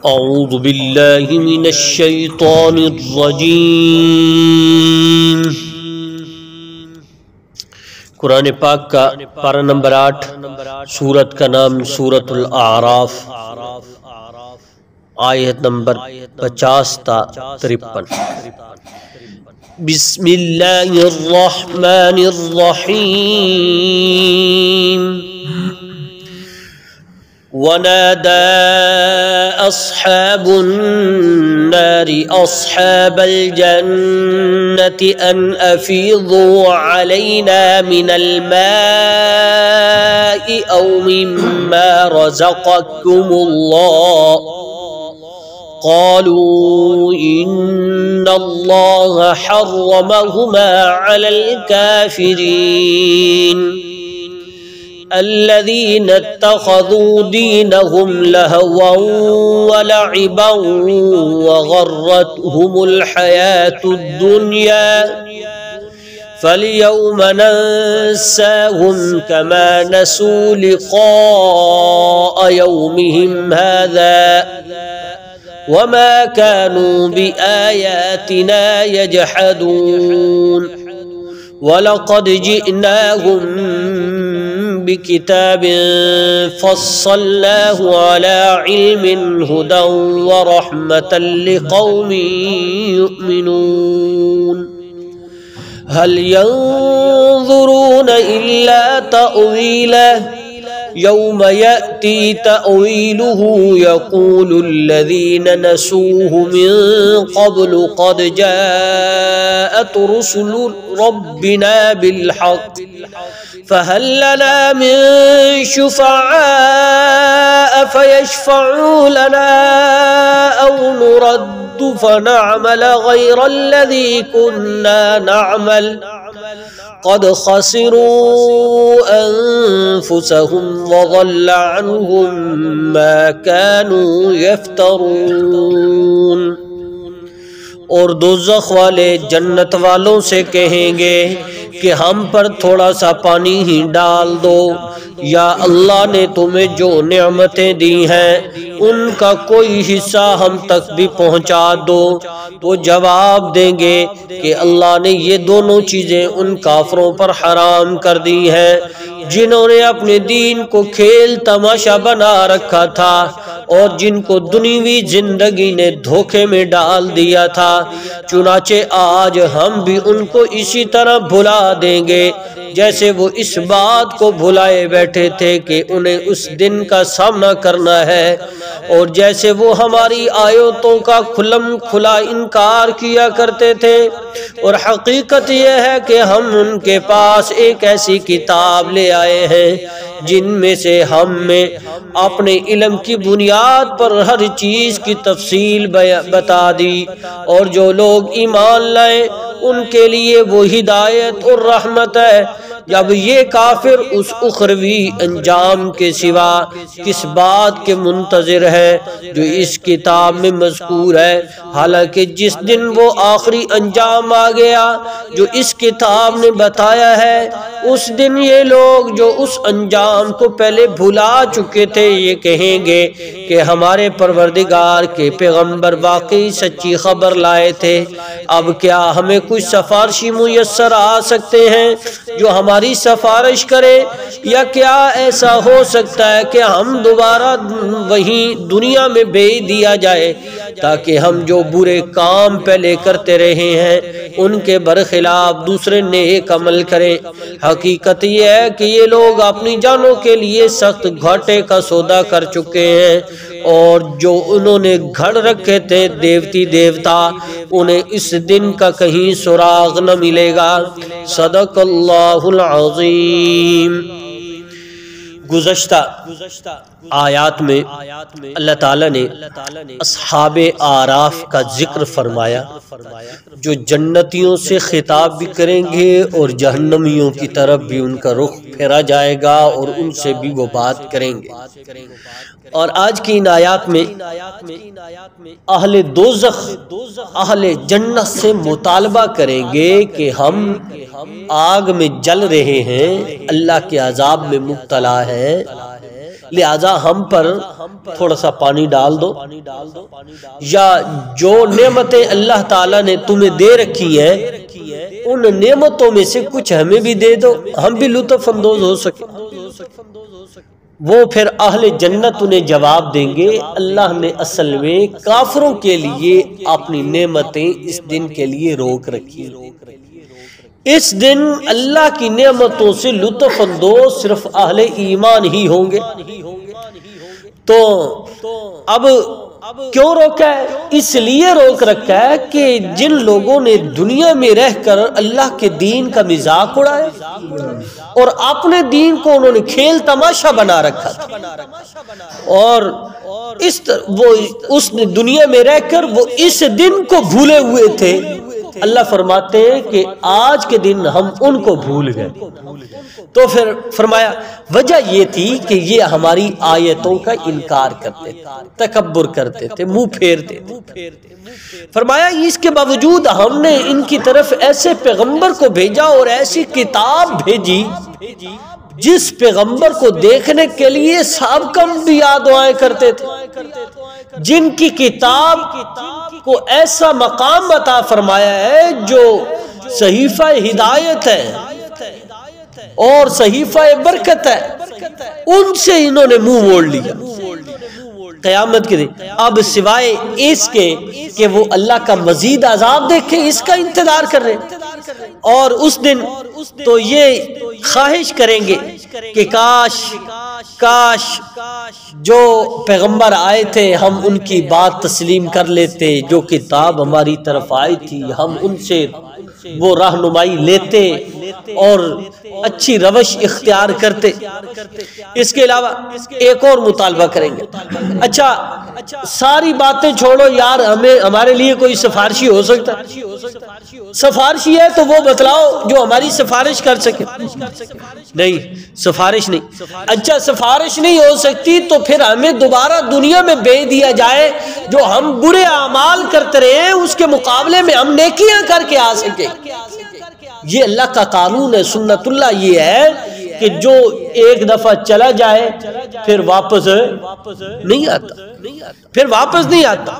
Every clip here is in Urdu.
اعوذ باللہ من الشیطان الرجیم۔ قرآن پاک کا پارہ نمبر 8، سورت کا نام سورۃ الاعراف، آیت نمبر 50 تا 53۔ بسم اللہ الرحمن الرحیم۔ ونادى أصحاب النار أصحاب الجنة أن أفيضوا علينا من الماء أو مما رزقكم الله قالوا إن الله حرمهما على الكافرين الذين اتخذوا دينهم لهوا ولعبا وغرتهم الحياة الدنيا فاليوم ننساهم كما نسوا لقاء يومهم هذا وما كانوا بآياتنا يجحدون وَلَقَدْ جِئْنَاهُمْ بِكِتَابٍ فَصَّلْنَاهُ عَلَى عِلْمٍ هُدًى وَرَحْمَةً لِقَوْمٍ يُؤْمِنُونَ هَلْ يَنظُرُونَ إِلَّا تَأْوِيلَهُ يوم يأتي تأويله يقول الذين نسوه من قبل قد جاءت رسل ربنا بالحق فهل لنا من شفعاء فيشفعوا لنا أو نرد فنعمل غير الذي كنا نعمل قد خسروا انفسهم وضل عنهم ما كانوا يفترون۔ اور دوزخ والے جنت والوں سے کہیں گے کہ ہم پر تھوڑا سا پانی ہی ڈال دو، یا اللہ نے تمہیں جو نعمتیں دی ہیں ان کا کوئی حصہ ہم تک بھی پہنچا دو۔ وہ جواب دیں گے کہ اللہ نے یہ دونوں چیزیں ان کافروں پر حرام کر دی ہیں جنہوں نے اپنے دین کو کھیل تماشا بنا رکھا تھا اور جن کو دنیوی زندگی نے دھوکے میں ڈال دیا تھا۔ چنانچہ آج ہم بھی ان کو اسی طرح بھلا دیں گے جیسے وہ اس بات کو بھلائے بیٹھے تھے کہ انہیں اس دن کا سامنا کرنا ہے، اور جیسے وہ ہماری آیتوں کا کھلم کھلا انکار کیا کرتے تھے۔ اور حقیقت یہ ہے کہ ہم ان کے پاس ایک ایسی کتاب لے آئے ہیں جن میں سے ہم نے اپنے علم کی بنیاد پر ہر چیز کی تفصیل بتا دی، اور جو لوگ ایمان لائے ان کے لیے وہ ہدایت اور رحمت ہے۔ جب یہ کافر اس اخروی انجام کے سوا کس بات کے منتظر ہے جو اس کتاب میں مذکور ہے، حالانکہ جس دن وہ آخری انجام آ گیا جو اس کتاب نے بتایا ہے، اس دن یہ لوگ جو اس انجام کو پہلے بھلا چکے تھے یہ کہیں گے کہ ہمارے پروردگار کے پیغمبر واقعی سچی خبر لائے تھے، اب کیا ہمیں کچھ سفارشی میسر آ سکتے ہیں جو ہماری سفارش کرے، یا کیا ایسا ہو سکتا ہے کہ ہم دوبارہ وہیں دنیا میں بھیج دیا جائے تاکہ ہم جو برے کام پہلے کرتے رہے ہیں ان کے برخلاف دوسرے نیک عمل کریں۔ حقیقت یہ ہے کہ یہ لوگ اپنی جانوں کے لیے سخت گھاٹے کا سودا کر چکے ہیں، اور جو انہوں نے گھڑ رکھے تھے دیوتی دیوتا انہیں اس دن کا کہیں سراغ نہ ملے گا۔ صدق اللہ العظیم۔ گزشتہ آیات میں اللہ تعالیٰ نے اصحاب اعراف کا ذکر فرمایا جو جنتیوں سے خطاب بھی کریں گے اور جہنمیوں کی طرف بھی ان کا رخ پھیرا جائے گا اور ان سے بھی وہ بات کریں گے۔ اور آج کی ان آیات میں اہل دوزخ اہل جنت سے مطالبہ کریں گے کہ ہم آگ میں جل رہے ہیں، اللہ کے عذاب میں مبتلا ہیں، لہذا ہم پر تھوڑا سا پانی ڈال دو، یا جو نعمتیں اللہ تعالیٰ نے تمہیں دے رکھی ہیں ان نعمتوں میں سے کچھ ہمیں بھی دے دو، ہم بھی لطف اندوز ہو سکے۔ وہ پھر اہل جنت انہیں جواب دیں گے اللہ نے اصل میں کافروں کے لیے اپنی نعمتیں اس دن کے لیے روک رکھی، اس دن اللہ کی نعمتوں سے لطف اندوز صرف اہل ایمان ہی ہوں گے۔ تو اب کیوں روکا ہے؟ اس لیے روک رکھا ہے کہ جن لوگوں نے دنیا میں رہ کر اللہ کے دین کا مذاق اڑایا اور اپنے دین کو انہوں نے کھیل تماشا بنا رکھا تھا، اور اس نے دنیا میں رہ کر وہ اس دن کو بھولے ہوئے تھے، اللہ فرماتے ہیں کہ آج کے دن ہم ان کو بھول گئے۔ تو پھر فرمایا وجہ یہ تھی کہ یہ ہماری آیتوں کا انکار کرتے تھے، تکبر کرتے تھے، منہ پھیرتے تھے۔ فرمایا اس کے باوجود ہم نے ان کی طرف ایسے پیغمبر کو بھیجا اور ایسی کتاب بھیجی جس پیغمبر کو دیکھنے کے لیے سابقہ انبیاء دعائیں کرتے تھے، جن کی کتاب کو ایسا مقام عطا فرمایا ہے جو صحیفہ ہدایت ہے اور صحیفہ برکت ہے، ان سے انہوں نے منہ موڑ لیا۔ قیامت کے دن اب سوائے اس کے کہ وہ اللہ کا مزید عذاب دیکھیں اس کا انتظار کر رہے ہیں، اور اس دن تو یہ خواہش کریں گے کہ کاش جو پیغمبر آئے تھے ہم ان کی بات تسلیم کر لیتے، جو کتاب ہماری طرف آئی تھی ہم ان سے وہ رہنمائی لیتے اور اچھی روش اختیار کرتے۔ اس کے علاوہ ایک اور مطالبہ کریں گے، اچھا ساری باتیں چھوڑو یار، ہمارے لیے کوئی سفارشی ہو سکتا ہے؟ سفارشی ہے تو وہ بتلاؤ جو ہماری سفارش کر سکے۔ نہیں، سفارش نہیں۔ اچھا سفارش نہیں ہو سکتی تو پھر ہمیں دوبارہ دنیا میں بھیج دیا جائے، جو ہم برے اعمال کرتے رہے اس کے مقابلے میں ہم نیکیاں کر کے آ سکے۔ یہ اللہ کا قانون ہے، سنت اللہ یہ ہے کہ جو ایک دفعہ چلا جائے پھر واپس نہیں آتا، پھر واپس نہیں آتا۔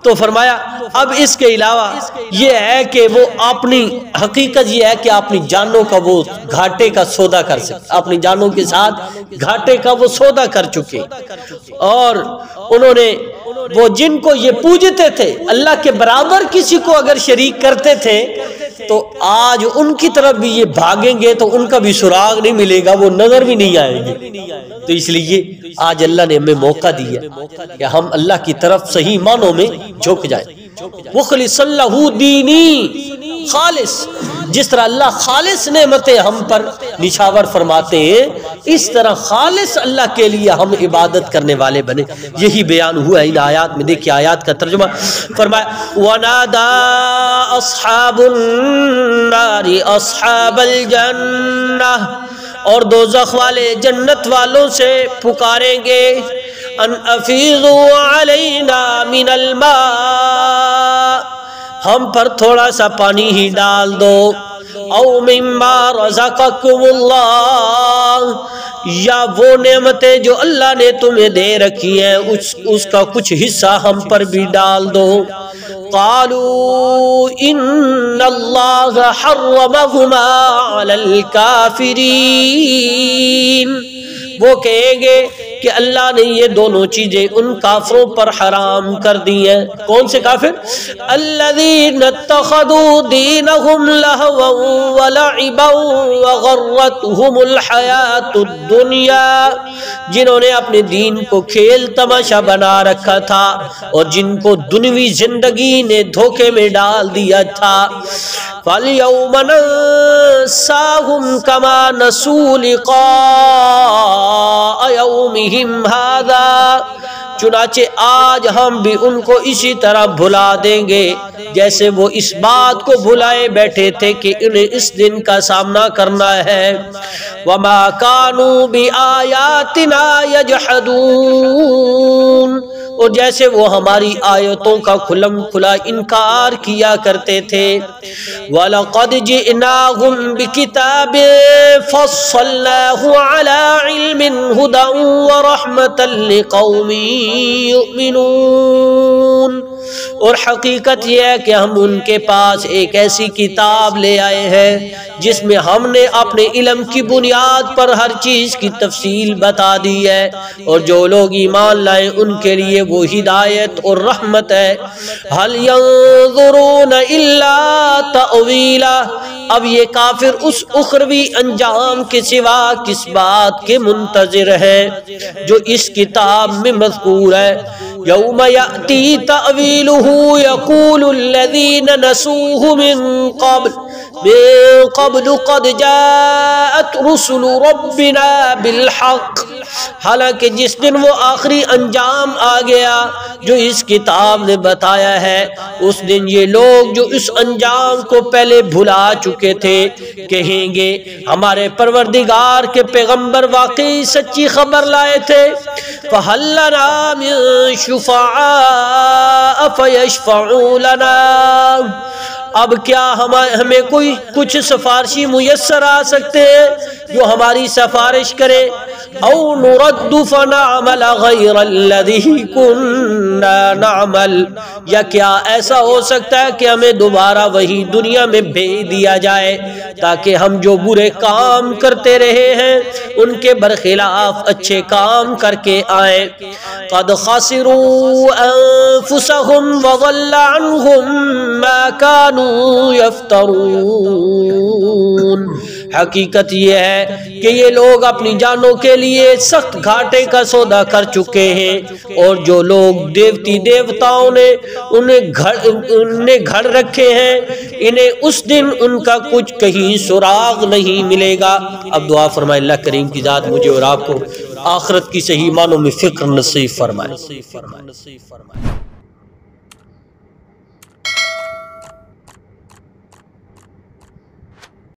تو فرمایا اب اس کے علاوہ یہ ہے کہ وہ اپنی حقیقت یہ ہے کہ اپنی جانوں کا وہ گھاٹے کا سودا کر سکتے، اپنی جانوں کے ساتھ گھاٹے کا وہ سودا کر چکے، اور انہوں نے وہ جن کو یہ پوجتے تھے اللہ کے برابر کسی کو اگر شریک کرتے تھے تو آج ان کی طرف بھی یہ بھاگیں گے تو ان کا بھی سراغ نہیں ملے گا، وہ نظر بھی نہیں آئیں گے۔ تو اس لیے آج اللہ نے ہمیں موقع دیا کہ ہم اللہ کی طرف صحیح معنوں میں جھک جائیں۔ وَخْلِصَ لَهُ دِينِي، خالص، جس طرح اللہ خالص نعمتیں ہم پر نچھاور فرماتے ہیں اس طرح خالص اللہ کے لیے ہم عبادت کرنے والے بنے۔ یہی بیان ہوا ہے ان آیات میں۔ دیکھیں آیات کا ترجمہ، فرمایا وَنَادَى أَصْحَابُ النَّارِ أَصْحَابَ الْجَنَّةِ، اور دوزخ والے جنت والوں سے پکاریں گے ان افیضوا علینا من الماء، ہم پر تھوڑا سا پانی ہی ڈال دو، او مما رزقکم اللہ، یا وہ نعمتیں جو اللہ نے تمہیں دے رکھی ہیں اس کا کچھ حصہ ہم پر بھی ڈال دو۔ قالوا ان اللہ حرمہما علی الکافرین، وہ کہیں گے کہ اللہ نے یہ دونوں چیزیں ان کافروں پر حرام کر دی ہیں۔ کون سے کافر؟ الذین اتخذوا دینہم لہوا ولعبا وغرتہم الحیاۃ الدنیا، جنہوں نے اپنے دین کو کھیل تماشا بنا رکھا تھا اور جن کو دنیوی زندگی نے دھوکے میں ڈال دیا تھا۔ فَالْيَوْمَ نَنسَاهُمْ كَمَا نَسُوا لِقَاءَ يَوْمِهِمْ هَذَا، چنانچہ آج ہم بھی ان کو اسی طرح بھلا دیں گے جیسے وہ اس بات کو بھلائے بیٹھے تھے کہ انہیں اس دن کا سامنا کرنا ہے۔ وَمَا كَانُوا بِآيَاتِنَا يَجْحَدُونَ، اور جیسے وہ ہماری آیتوں کا کھلم کھلا انکار کیا کرتے تھے۔ وَلَقَدْ جِئْنَاهُمْ بِكِتَابٍ فَصَّلْنَاهُ عَلَى عِلْمٍ هدى ورحمة لقوم يؤمنون۔ اور حقیقت یہ ہے کہ ہم ان کے پاس ایک ایسی کتاب لے آئے ہیں جس میں ہم نے اپنے علم کی بنیاد پر ہر چیز کی تفصیل بتا دی ہے، اور جو لوگ ایمان لائیں ان کے لیے وہ ہدایت اور رحمت ہے۔ هل ينظرون الا تأویلا، اب یہ کافر اس اخروی انجام کے سوا کس بات کے منتظر ہیں جو اس کتاب میں مذکور ہے۔ یوم یأتی تأویلہ یقول الذین نسوہ من قبل قد جاءت رسل ربنا بالحق، حالانکہ جس دن وہ آخری انجام آ گیا جو اس کتاب نے بتایا ہے، اس دن یہ لوگ جو اس انجام کو پہلے بھلا چکے تھے کہیں گے ہمارے پروردگار کے پیغمبر واقعی سچی خبر لائے تھے۔ فَهَلْ لَنَا مِن شُفَعَاءَ فَيَشْفَعُوا لَنَا، اب کیا ہمیں کوئی کچھ سفارشی میسر آ سکتے ہیں جو ہماری سفارش کرے؟ او نرد فنعمل غیر الذی کننا نعمل، یا کیا ایسا ہو سکتا ہے کہ ہمیں دوبارہ وہی دنیا میں بھیج دیا جائے تاکہ ہم جو برے کام کرتے رہے ہیں ان کے برخلاف اچھے کام کر کے آئیں۔ قد خسروا انفسهم وضل عنهم ما كانوا يفترون، حقیقت یہ ہے کہ یہ لوگ اپنی جانوں کے لیے سخت گھاٹے کا سودا کر چکے ہیں، اور جو لوگ دیوتاؤں نے انہیں گھڑ رکھے ہیں انہیں اس دن ان کا کچھ کہیں سراغ نہیں ملے گا۔ اب دعا فرمائے اللہ کریم کی ذات مجھے اور آپ کو آخرت کی صحیح معنوں میں فکر نصیب فرمائے۔